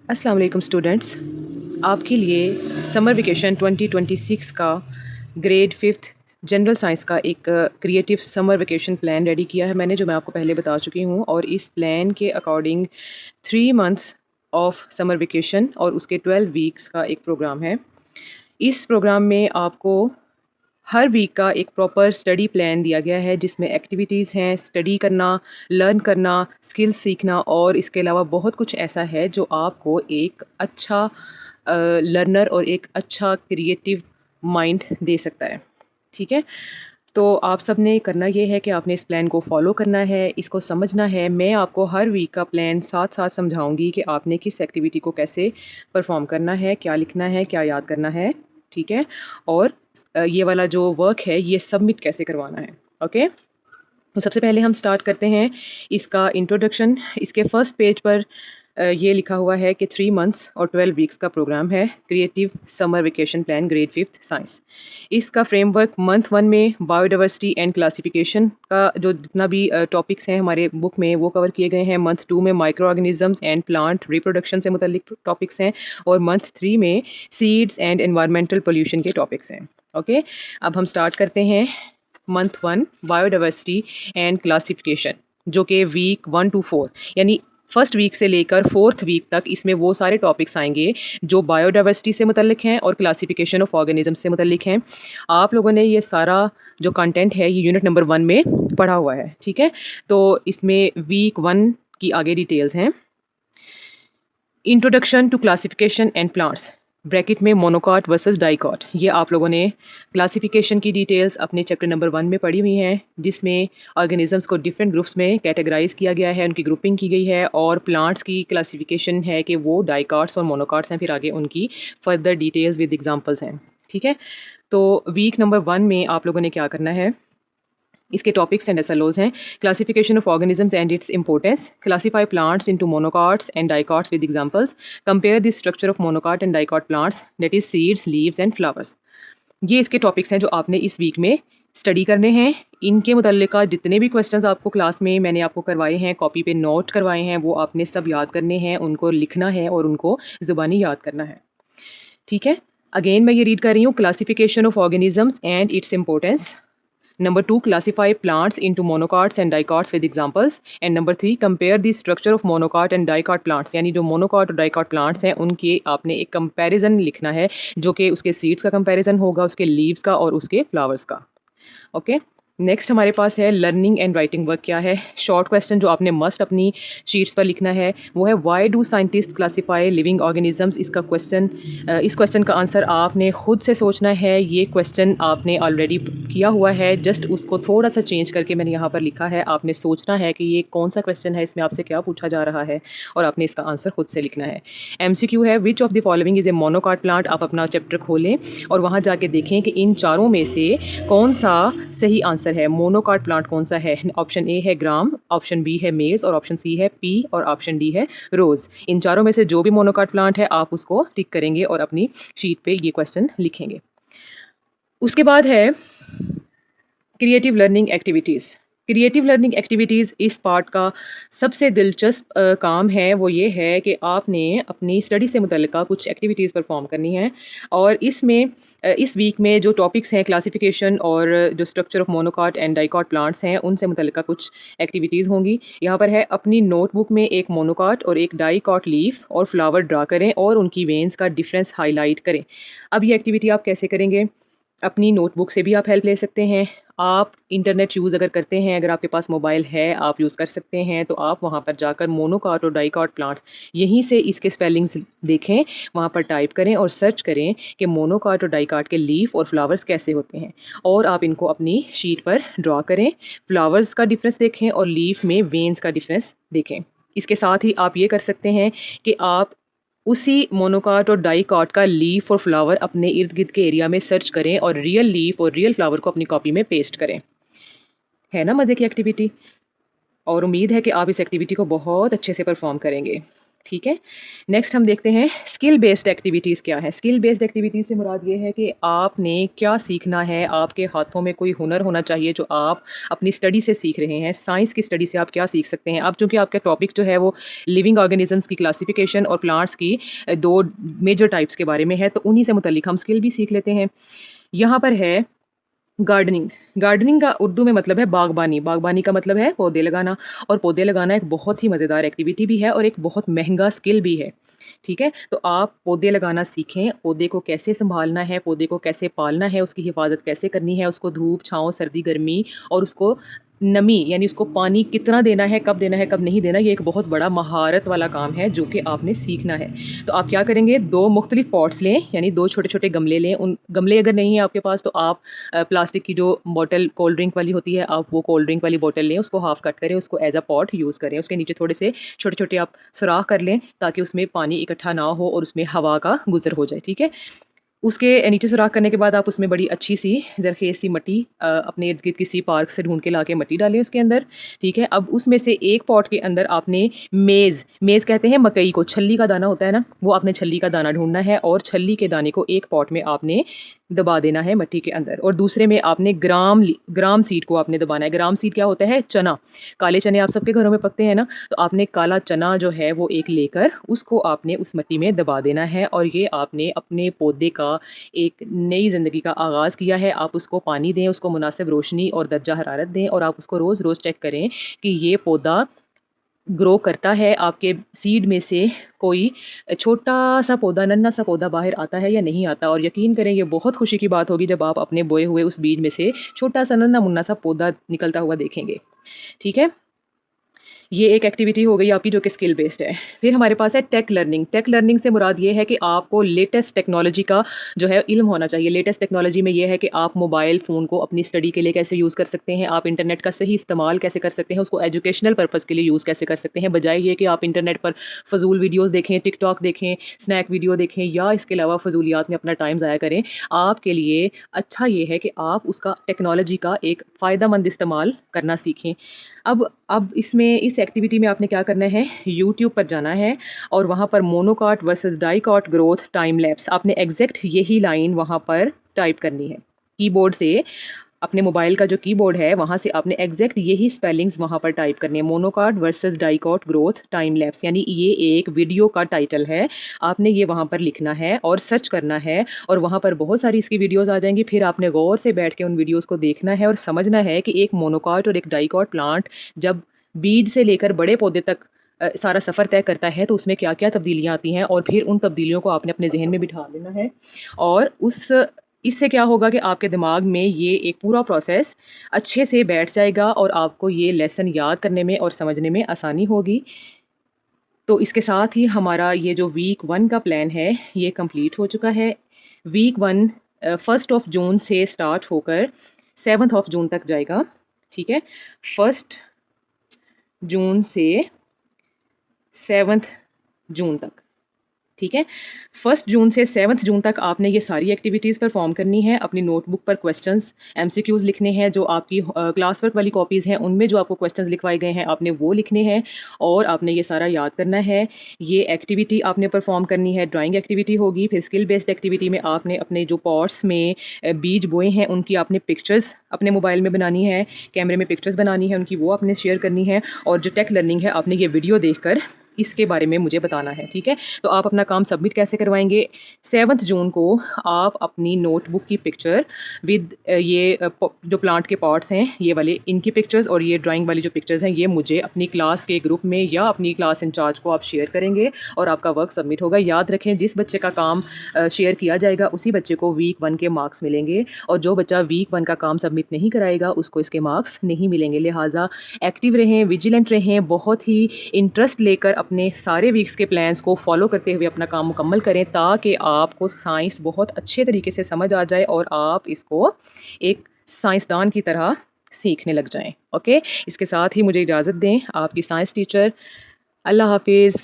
अस्सलाम वालेकुम स्टूडेंट्स। आपके लिए समर वेकेशन 2026 का ग्रेड 5th जनरल साइंस का एक creative summer vacation plan ready किया है मैंने, जो मैं आपको पहले बता चुकी हूँ। और इस प्लान के according 3 months of summer vacation और उसके 12 वीक्स का एक प्रोग्राम है। इस प्रोग्राम में आपको हर वीक का एक प्रॉपर स्टडी प्लान दिया गया है, जिसमें एक्टिविटीज़ हैं, स्टडी करना, लर्न करना, स्किल्स सीखना, और इसके अलावा बहुत कुछ ऐसा है जो आपको एक अच्छा लर्नर और एक अच्छा क्रिएटिव माइंड दे सकता है। ठीक है, तो आप सब ने करना ये है कि आपने इस प्लान को फॉलो करना है, इसको समझना है। मैं आपको हर वीक का प्लान साथ साथ समझाऊंगी कि आपने किस एक्टिविटी को कैसे परफॉर्म करना है, क्या लिखना है, क्या याद करना है। ठीक है, और ये वाला जो वर्क है ये सबमिट कैसे करवाना है। ओके, तो सबसे पहले हम स्टार्ट करते हैं इसका इंट्रोडक्शन। इसके फर्स्ट पेज पर ये लिखा हुआ है कि 3 मंथ्स और 12 वीक्स का प्रोग्राम है, creative summer vacation plan grade 5th science. इसका फ्रेमवर्क मंथ 1 में बायोडाइवर्सिटी एंड क्लासिफिकेशन का जो जितना भी टॉपिक्स हैं हमारे बुक में वो कवर किए गए हैं। मंथ 2 में micro organisms and plant reproduction से मुतल्लिक टॉपिक्स हैं, और मंथ 3 में सीड्स एंड एनवायरमेंटल पोल्यूशन के टॉपिक्स हैं। ओके, अब हम स्टार्ट करते हैं मंथ 1 बायोडाइवर्सिटी एंड क्लासिफिकेशन, जो कि वीक 1 to 4 यानी फर्स्ट वीक से लेकर 4th वीक तक इसमें वो सारे टॉपिक्स आएंगे जो बायोडाइवर्सिटी से मुतल्लिक हैं और क्लासिफिकेशन ऑफ ऑर्गेनिज्म से मुतल्लिक हैं। आप लोगों ने ये सारा जो कंटेंट है ये यूनिट नंबर 1 में पढ़ा हुआ है। ठीक है, तो इसमें वीक 1 की आगे डिटेल्स हैं। Introduction to classification and plants, bracket में मोनोकॉट वर्सेस डाइकॉट, ये आप लोगों ने क्लासिफिकेशन की डिटेल्स अपने चैप्टर नंबर 1 में पढ़ी हुई हैं, जिसमें ऑर्गेनिजम्स को डिफरेंट ग्रुप्स में कैटेगराइज किया गया है, उनकी ग्रुपिंग की गई है, और प्लांट्स की क्लासिफिकेशन है कि वो डाइकॉट्स और मोनोकॉट्स हैं। फिर आगे उनकी फर्दर डिटेल्स विद एग्जांपल्स हैं। ठीक है, तो वीक नंबर 1 में आप लोगों ने क्या करना है, इसके टॉपिक्स एंड एसएलओज हैं। Classification of organisms and its importance, classify plants into monocots and dicots with examples, compare the structure of monocot and dicot plants, that is seeds, leaves and flowers. ये इसके टॉपिक्स हैं जो आपने इस week में study करने हैं। इनके मुतल्लिका जितने भी क्वेश्चंस आपको क्लास में मैंने आपको करवाए हैं, कॉपी पे नोट करवाए हैं, वो आपने सब याद करने हैं, उनको लिखना है और उनको ज़ुबानी याद करना है। ठीक है, अगेन मैं ये रीड कर रही हूँ, classification of organisms and its importance. Number 2, classify plants into monocots and dicots with examples. And number 3, compare the structure of monocot and dicot plants. यानी जो monocot और dicot plants हैं उनके आपने एक comparison लिखना है, जो कि उसके seeds का comparison होगा, उसके leaves का और उसके flowers का। ओके, नेक्स्ट हमारे पास है लर्निंग एंड राइटिंग वर्क। क्या है, शॉर्ट क्वेश्चन जो आपने मस्ट अपनी शीट्स पर लिखना है वो है, why do scientist classify living organisms. इसका क्वेश्चन, इस क्वेश्चन का आंसर आपने खुद से सोचना है। ये क्वेश्चन आपने ऑलरेडी किया हुआ है, जस्ट उसको थोड़ा सा चेंज करके मैंने यहाँ पर लिखा है। आपने सोचना है कि ये कौन सा क्वेश्चन है, इसमें आपसे क्या पूछा जा रहा है, और आपने इसका आंसर खुद से लिखना है। MCQ है, which of the following is a monocot plant. आप अपना चैप्टर खोलें और वहाँ जाके देखें कि इन चारों में से कौन सा सही आंसर है। मोनोकॉट प्लांट कौन सा है? ऑप्शन ए है ग्राम, ऑप्शन बी है मेज, और ऑप्शन सी है पी, और ऑप्शन डी है रोज। इन चारों में से जो भी मोनोकॉट प्लांट है आप उसको टिक करेंगे और अपनी शीट पे ये क्वेश्चन लिखेंगे। उसके बाद है creative learning activities. Creative learning activities इस पार्ट का सबसे दिलचस्प काम है, वो ये है कि आपने अपनी स्टडी से मुतल्लिका कुछ एक्टिविटीज़ परफॉर्म करनी है। और इसमें इस वीक में जो टॉपिक्स हैं, क्लासिफिकेशन और जो structure of monocot and dicot plants हैं, उनसे मुतल्लिका कुछ एक्टिविटीज़ होंगी। यहाँ पर है, अपनी नोटबुक में एक मोनोकॉट और एक डाइकॉट लीफ और फ्लावर ड्रा करें और उनकी वेन्स का डिफरेंस हाईलाइट करें। अब ये एक्टिविटी आप कैसे करेंगे? अपनी नोटबुक से भी आप हेल्प ले सकते हैं। आप इंटरनेट यूज़ अगर करते हैं, अगर आपके पास मोबाइल है आप यूज़ कर सकते हैं, तो आप वहाँ पर जाकर मोनोकॉट और डाइकॉट प्लांट्स यहीं से इसके स्पेलिंग्स देखें, वहाँ पर टाइप करें और सर्च करें कि मोनोकॉट और डाइकॉट के लीफ और फ्लावर्स कैसे होते हैं, और आप इनको अपनी शीट पर ड्रॉ करें। फ्लावर्स का डिफरेंस देखें और लीफ में वेन्स का डिफरेंस देखें। इसके साथ ही आप ये कर सकते हैं कि आप उसी मोनोकॉट और डाइकॉट का लीफ और फ्लावर अपने इर्द गिर्द के एरिया में सर्च करें और रियल लीफ और रियल फ्लावर को अपनी कॉपी में पेस्ट करें। है ना मज़े की एक्टिविटी? और उम्मीद है कि आप इस एक्टिविटी को बहुत अच्छे से परफॉर्म करेंगे। ठीक है। नेक्स्ट हम देखते हैं स्किल बेस्ड एक्टिविटीज़ क्या है। स्किल बेस्ड एक्टिविटीज़ से मुराद ये है कि आपने क्या सीखना है, आपके हाथों में कोई हुनर होना चाहिए जो आप अपनी स्टडी से सीख रहे हैं। साइंस की स्टडी से आप क्या सीख सकते हैं। अब चूँकि आपका टॉपिक जो है वो लिविंग ऑर्गेनिजम्स की क्लासिफिकेशन और प्लांट्स की दो मेजर टाइप्स के बारे में है, तो उन्हीं से मुतल्लिक हम स्किल भी सीख लेते हैं। यहाँ पर है गार्डनिंग। गार्डनिंग का उर्दू में मतलब है बागबानी। बागबानी का मतलब है पौधे लगाना, और पौधे लगाना एक बहुत ही मज़ेदार एक्टिविटी भी है और एक बहुत महंगा स्किल भी है। ठीक है, तो आप पौधे लगाना सीखें, पौधे को कैसे संभालना है, पौधे को कैसे पालना है, उसकी हिफाजत कैसे करनी है, उसको धूप छाँव सर्दी गर्मी और उसको नमी यानी उसको पानी कितना देना है, कब नहीं देना, ये एक बहुत बड़ा महारत वाला काम है जो कि आपने सीखना है। तो आप क्या करेंगे, 2 मुख्तलिफ पॉट्स लें, यानी 2 छोटे-छोटे गमले लें। उन गमले अगर नहीं है आपके पास तो आप प्लास्टिक की जो बॉटल कोल्ड ड्रिंक वाली होती है, आप वो कोल्ड ड्रिंक वाली बॉटल लें, उसको हाफ़ कट करें, उसको एज़ अ पॉट यूज़ करें। उसके नीचे थोड़े से छोटे-छोटे आप सुराख कर लें ताकि उसमें पानी इकट्ठा ना हो और उसमें हवा का गुज़र हो जाए, ठीक है। उसके नीचे सुराख करने के बाद आप उसमें बड़ी अच्छी सी ज़रख़ेज़ सी मिट्टी अपने इर्द-गिर्द किसी पार्क से ढूँढ के लाके मिट्टी डालें उसके अंदर, ठीक है। अब उसमें से एक पॉट के अंदर आपने मेज़ कहते हैं मकई को, छल्ली का दाना होता है ना, वो आपने छल्ली का दाना ढूँढना है और छल्ली के दाने को एक पॉट में आपने दबा देना है मिट्टी के अंदर, और दूसरे में आपने ग्राम सीड को आपने दबाना है। ग्राम सीड क्या होता है, चना। काले चने आप सबके घरों में पकते हैं ना, तो आपने काला चना जो है वो एक लेकर उसको आपने उस मिट्टी में दबा देना है, और ये आपने अपने पौधे का एक नई ज़िंदगी का आगाज़ किया है। आप उसको पानी दें, उसको मुनासिब रोशनी और दर्जा हरारत दें, और आप उसको रोज़ रोज़ चेक करें कि ये पौधा ग्रो करता है, आपके सीड में से कोई छोटा सा पौधा, नन्हा सा पौधा बाहर आता है या नहीं आता। और यकीन करें ये बहुत खुशी की बात होगी जब आप अपने बोए हुए उस बीज में से छोटा सा नन्हा मुन्ना सा पौधा निकलता हुआ देखेंगे, ठीक है। ये एक एक्टिविटी हो गई आपकी जो कि स्किल बेस्ड है। फिर हमारे पास है टेक लर्निंग। टेक लर्निंग से मुराद ये है कि आपको लेटेस्ट टेक्नोलॉजी का जो है इल्म होना चाहिए। लेटेस्ट टेक्नोलॉजी में ये है कि आप मोबाइल फ़ोन को अपनी स्टडी के लिए कैसे यूज़ कर सकते हैं, आप इंटरनेट का सही इस्तेमाल कैसे कर सकते हैं, उसको एजुकेशनल पर्पज़ के लिए यूज़ कैसे कर सकते हैं, बजाय ये कि आप इंटरनेट पर फ़जूल वीडियोज़ देखें, टिकटॉक देखें, स्नैक वीडियो देखें या इसके अलावा फ़जूलियात में अपना टाइम ज़ाया करें। आपके लिए अच्छा ये है कि आप उसका टेक्नोलॉजी का एक फ़ायदेमंद इस्तेमाल करना सीखें। अब इसमें इस एक्टिविटी में आपने क्या करना है, यूट्यूब पर जाना है और वहाँ पर monocot versus dicot growth time lapse, आपने एग्जैक्ट यही लाइन वहाँ पर टाइप करनी है कीबोर्ड से। अपने मोबाइल का जो कीबोर्ड है वहाँ से आपने एग्जैक्ट यही स्पेलिंग्स वहाँ पर टाइप करनी है, monocot versus dicot growth time lapse, यानी ये एक वीडियो का टाइटल है। आपने ये वहाँ पर लिखना है और सर्च करना है, और वहाँ पर बहुत सारी इसकी वीडियोज़ आ जाएंगी। फिर आपने गौर से बैठ के उन वीडियोज़ को देखना है और समझना है कि एक मोनोकाट और एक डाइकॉट प्लांट जब बीज से लेकर बड़े पौधे तक सारा सफ़र तय करता है तो उसमें क्या क्या तब्दीलियाँ आती हैं, और फिर उन तब्दीलियों को आपने अपने जहन में बिठा लेना है। और इससे क्या होगा कि आपके दिमाग में ये एक पूरा प्रोसेस अच्छे से बैठ जाएगा और आपको ये लेसन याद करने में और समझने में आसानी होगी। तो इसके साथ ही हमारा ये जो वीक 1 का प्लान है ये कंप्लीट हो चुका है। वीक 1 1 जून से स्टार्ट होकर 7 जून तक जाएगा, ठीक है। 1 जून से 7 जून तक, ठीक है। 1 जून से 7 जून तक आपने ये सारी एक्टिविटीज़ परफॉर्म करनी है। अपनी नोटबुक पर क्वेश्चंस एमसीक्यूज़ लिखने हैं, जो आपकी क्लास वर्क वाली कॉपीज़ हैं उनमें जो आपको क्वेश्चंस लिखवाए गए हैं आपने वो लिखने हैं, और आपने ये सारा याद करना है। ये एक्टिविटी आपने परफॉर्म करनी है, ड्राइंग एक्टिविटी होगी। फिर स्किल बेस्ड एक्टिविटी में आपने अपने जो पॉट्स में बीज बोए हैं उनकी आपने पिक्चर्स अपने मोबाइल में बनानी है, कैमरे में पिक्चर्स बनानी है उनकी, वो आपने शेयर करनी है। और जो टेक लर्निंग है आपने ये वीडियो देखकर इसके बारे में मुझे बताना है, ठीक है। तो आप अपना काम सबमिट कैसे करवाएंगे, 7 जून को आप अपनी नोटबुक की पिक्चर विद जो प्लांट के पॉट्स हैं ये वाले, इनकी पिक्चर्स और ये ड्राइंग वाली जो पिक्चर्स हैं ये मुझे अपनी क्लास के ग्रुप में या अपनी क्लास इंचार्ज को आप शेयर करेंगे और आपका वर्क सबमिट होगा। याद रखें, जिस बच्चे का काम शेयर किया जाएगा उसी बच्चे को वीक 1 के मार्क्स मिलेंगे, और जो बच्चा वीक 1 का काम सबमिट नहीं कराएगा उसको इसके मार्क्स नहीं मिलेंगे। लिहाजा एक्टिव रहें, विजिलेंट रहें, बहुत ही इंटरेस्ट लेकर अपने सारे वीक्स के प्लान्स को फॉलो करते हुए अपना काम मुकम्मल करें, ताकि आपको साइंस बहुत अच्छे तरीके से समझ आ जाए और आप इसको एक साइंसदान की तरह सीखने लग जाएं। ओके, इसके साथ ही मुझे इजाज़त दें, आपकी साइंस टीचर। अल्लाह हाफिज़।